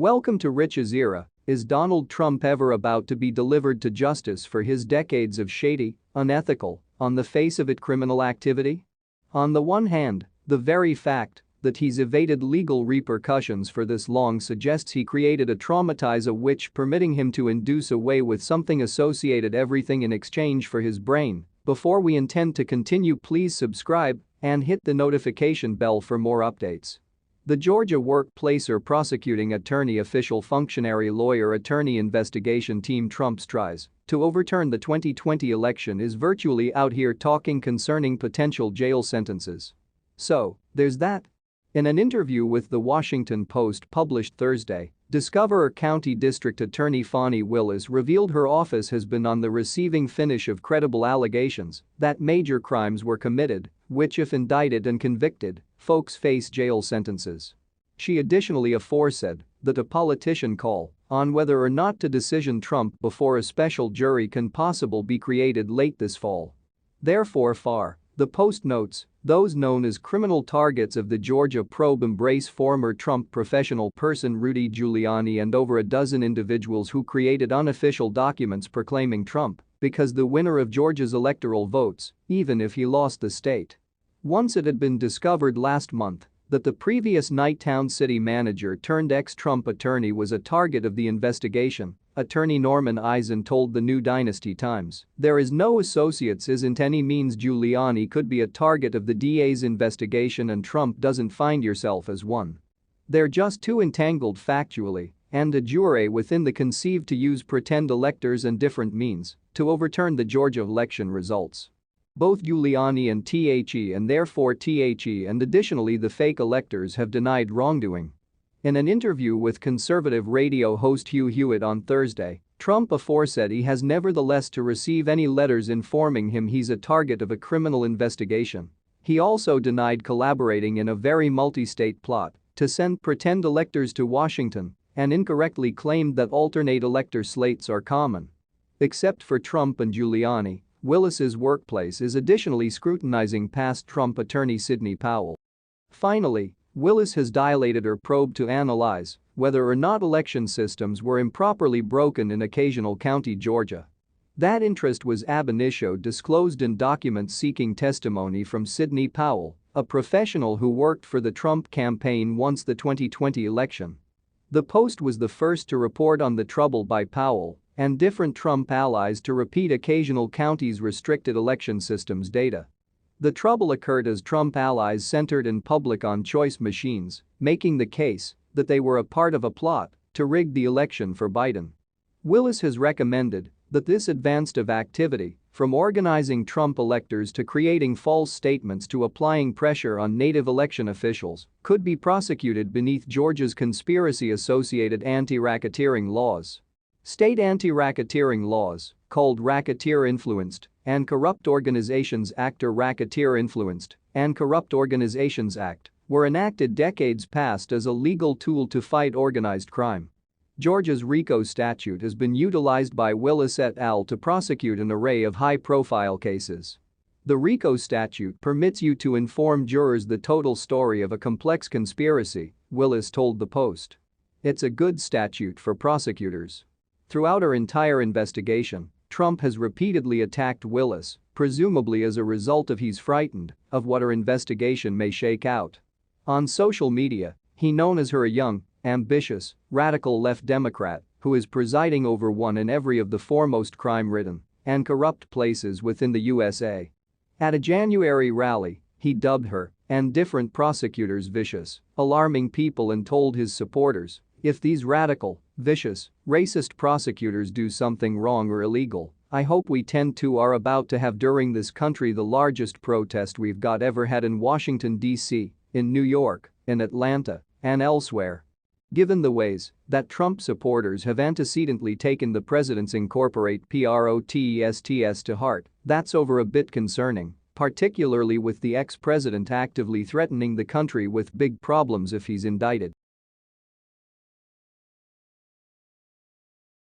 Welcome to Rich's era. Is Donald Trump ever about to be delivered to justice for his decades of shady, unethical, on the face of it criminal activity? On the one hand, the very fact that he's evaded legal repercussions for this long suggests he created a traumatizer which permitting him to induce away with something associated everything in exchange for his brain. Before we intend to continue, please subscribe and hit the notification bell for more updates. The Georgia workplace prosecuting attorney official functionary lawyer attorney investigation team Trump's tries to overturn the 2020 election is virtually out here talking concerning potential jail sentences. So, there's that. In an interview with The Washington Post published Thursday, Discoverer County District Attorney Fani Willis revealed her office has been on the receiving finish of credible allegations that major crimes were committed, which if indicted and convicted, folks face jail sentences. She additionally aforesaid that a politician call on whether or not to decision Trump before a special jury can possibly be created late this fall. Therefore the Post notes, those known as criminal targets of the Georgia probe embrace former Trump professional person Rudy Giuliani and over a dozen individuals who created unofficial documents proclaiming Trump because the winner of Georgia's electoral votes, even if he lost the state. Once it had been discovered last month that the previous Nighttown city manager turned ex-Trump attorney was a target of the investigation, attorney Norman Eisen told the New Dynasty Times. There is no associates isn't any means Giuliani could be a target of the DA's investigation and Trump doesn't find yourself as one. They're just too entangled factually and de jure within the conceived to use pretend electors and different means to overturn the Georgia election results. Both Giuliani and THE and therefore THE and additionally the fake electors have denied wrongdoing. In an interview with conservative radio host Hugh Hewitt on Thursday, Trump aforesaid he has nevertheless to receive any letters informing him he's a target of a criminal investigation. He also denied collaborating in a very multi-state plot to send pretend electors to Washington and incorrectly claimed that alternate elector slates are common. Except for Trump and Giuliani, Willis's workplace is additionally scrutinizing past Trump attorney Sidney Powell. Finally, Willis has dilated her probe to analyze whether or not election systems were improperly broken in occasional county Georgia. That interest was ab initio disclosed in documents seeking testimony from Sidney Powell, a professional who worked for the Trump campaign once the 2020 election. The Post was the first to report on the trouble by Powell and different Trump allies to repeat occasional counties' restricted election systems data. The trouble occurred as Trump allies centered in public on choice machines, making the case that they were a part of a plot to rig the election for Biden. Willis has recommended that this advanced of activity, from organizing Trump electors to creating false statements to applying pressure on native election officials, could be prosecuted beneath Georgia's conspiracy-associated anti-racketeering laws. State anti-racketeering laws, called Racketeer-Influenced and Corrupt Organizations Act or Racketeer-Influenced and Corrupt Organizations Act, were enacted decades past as a legal tool to fight organized crime. Georgia's RICO statute has been utilized by Willis et al. To prosecute an array of high-profile cases. The RICO statute permits you to inform jurors the total story of a complex conspiracy, Willis told the Post. It's a good statute for prosecutors. Throughout her entire investigation, Trump has repeatedly attacked Willis, presumably as a result of he's frightened of what her investigation may shake out. On social media, he known as her a young, ambitious, radical left Democrat who is presiding over one in every of the foremost crime-ridden and corrupt places within the USA. At a January rally, he dubbed her and different prosecutors vicious, alarming people and told his supporters, if these radical, vicious, racist prosecutors do something wrong or illegal, I hope we are about to have during this country the largest protest we've ever had in Washington, D.C., in New York, in Atlanta, and elsewhere. Given the ways that Trump supporters have antecedently taken the president's incorporate protests to heart, that's over a bit concerning, particularly with the ex-president actively threatening the country with big problems if he's indicted.